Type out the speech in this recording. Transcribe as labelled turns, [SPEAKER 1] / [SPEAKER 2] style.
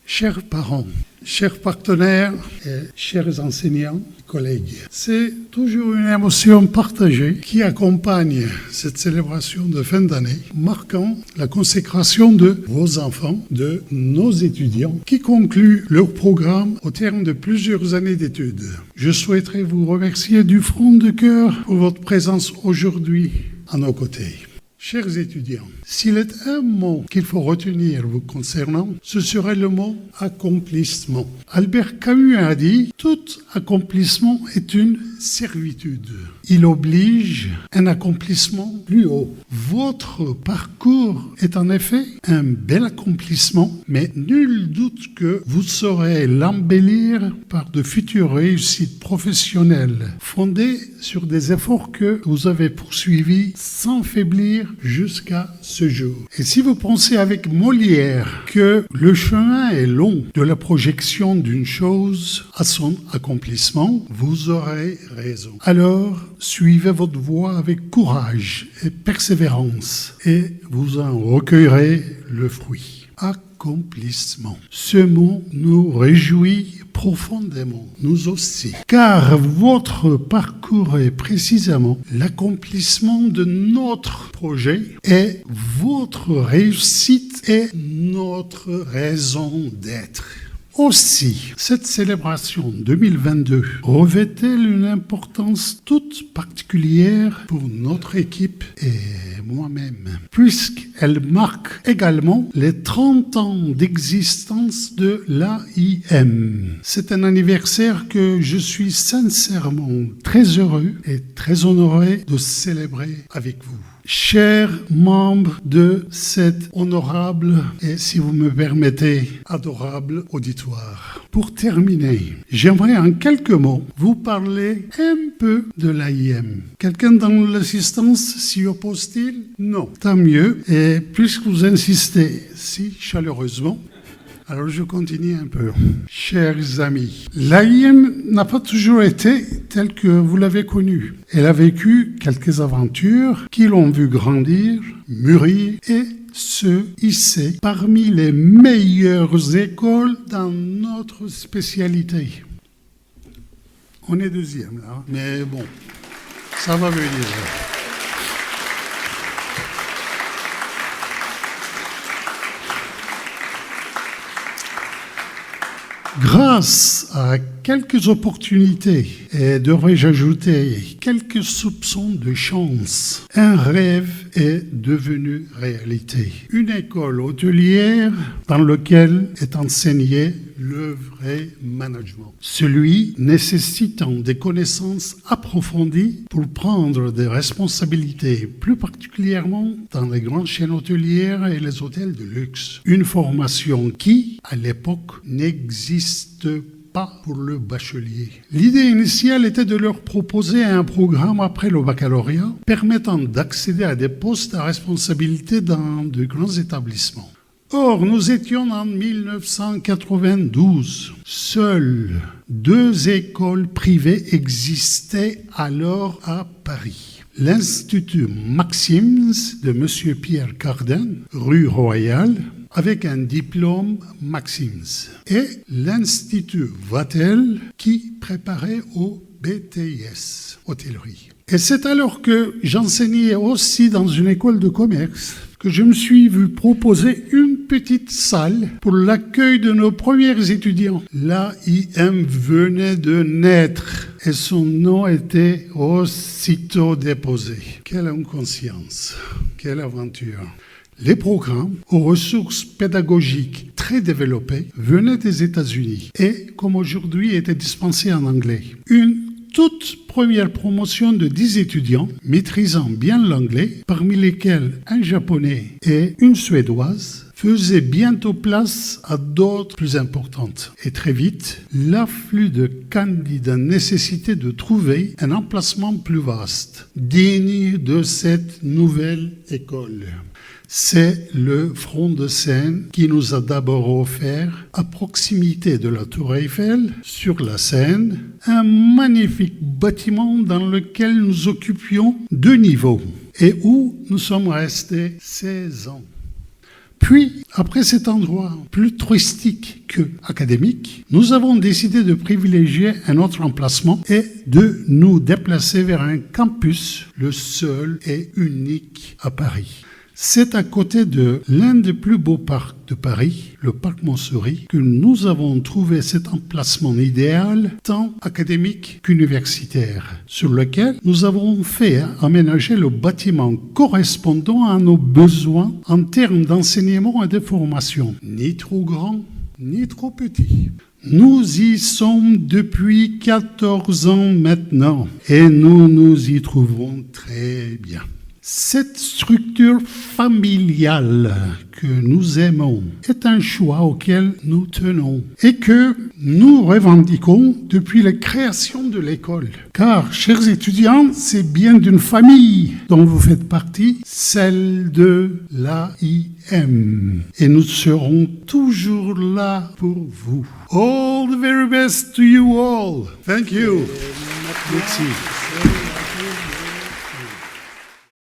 [SPEAKER 1] Chers parents, chers partenaires et chers enseignants, collègues, c'est toujours une émotion partagée qui accompagne cette célébration de fin d'année, marquant la consécration de vos enfants, de nos étudiants, qui concluent leur programme au terme de plusieurs années d'études. Je souhaiterais vous remercier du fond de cœur pour votre présence aujourd'hui à nos côtés. Chers étudiants, s'il est un mot qu'il faut retenir vous concernant, ce serait le mot accomplissement. Albert Camus a dit « Tout accomplissement est une servitude ». Il oblige un accomplissement plus haut. Votre parcours est en effet un bel accomplissement, mais nul doute que vous saurez l'embellir par de futures réussites professionnelles fondées sur des efforts que vous avez poursuivis sans faiblir jusqu'à ce jour. Et si vous pensez avec Molière que le chemin est long de la projection d'une chose à son accomplissement, vous aurez raison. Alors, suivez votre voie avec courage et persévérance et vous en recueillerez le fruit. Accomplissement. Ce mot nous réjouit profondément, nous aussi, car votre parcours est précisément l'accomplissement de notre projet et votre réussite est notre raison d'être. Aussi, cette célébration 2022 revêt-elle une importance toute particulière pour notre équipe et moi-même, puisqu'elle marque également les 30 ans d'existence de l'AIM. C'est un anniversaire que je suis sincèrement très heureux et très honoré de célébrer avec vous. Chers membres de cet honorable et, si vous me permettez, adorable auditoire. Pour terminer, j'aimerais en quelques mots vous parler un peu de l'AIM. Quelqu'un dans l'assistance s'y oppose-t-il? Non. Tant mieux. Et puisque vous insistez si chaleureusement, alors je continue un peu. Chers amis, l'AIM n'a pas toujours été telle que vous l'avez connue. Elle a vécu quelques aventures qui l'ont vu grandir, mûrir et se hisser parmi les meilleures écoles dans notre spécialité. On est deuxième là, mais bon, ça va venir. Grâce à quelques opportunités, et devrais-je ajouter quelques soupçons de chance, un rêve est devenu réalité. Une école hôtelière dans laquelle est enseigné le vrai management. Celui nécessitant des connaissances approfondies pour prendre des responsabilités, plus particulièrement dans les grandes chaînes hôtelières et les hôtels de luxe. Une formation qui, à l'époque, n'existe pas pour le bachelier. L'idée initiale était de leur proposer un programme après le baccalauréat permettant d'accéder à des postes à responsabilité dans de grands établissements. Or, nous étions en 1992. Seules 2 écoles privées existaient alors à Paris. L'Institut Maxims de M. Pierre Cardin, rue Royale, avec un diplôme Maxims, et l'Institut Vatel qui préparait au BTS, hôtellerie. Et c'est alors que j'enseignais aussi dans une école de commerce que je me suis vu proposer une petite salle pour l'accueil de nos premiers étudiants. L'AIM venait de naître et son nom était aussitôt déposé. Quelle inconscience, quelle aventure. Les programmes aux ressources pédagogiques très développées venaient des États-Unis et, comme aujourd'hui, étaient dispensés en anglais. Une toute première promotion de 10 étudiants maîtrisant bien l'anglais, parmi lesquels un japonais et une suédoise, faisait bientôt place à d'autres plus importantes. Et très vite, l'afflux de candidats nécessitait de trouver un emplacement plus vaste, digne de cette nouvelle école. C'est le front de Seine qui nous a d'abord offert, à proximité de la Tour Eiffel, sur la Seine, un magnifique bâtiment dans lequel nous occupions 2 niveaux et où nous sommes restés 16 ans. Puis, après cet endroit plus touristique que académique, nous avons décidé de privilégier un autre emplacement et de nous déplacer vers un campus, le seul et unique à Paris. C'est à côté de l'un des plus beaux parcs de Paris, le parc Montsouris, que nous avons trouvé cet emplacement idéal, tant académique qu'universitaire, sur lequel nous avons fait aménager le bâtiment correspondant à nos besoins en termes d'enseignement et de formation, ni trop grand, ni trop petit. Nous y sommes depuis 14 ans maintenant et nous nous y trouvons très bien. Cette structure familiale que nous aimons est un choix auquel nous tenons et que nous revendiquons depuis la création de l'école. Car, chers étudiants, c'est bien d'une famille dont vous faites partie, celle de l'AIM. Et nous serons toujours là pour vous. All the very best to you all. Thank you. Merci.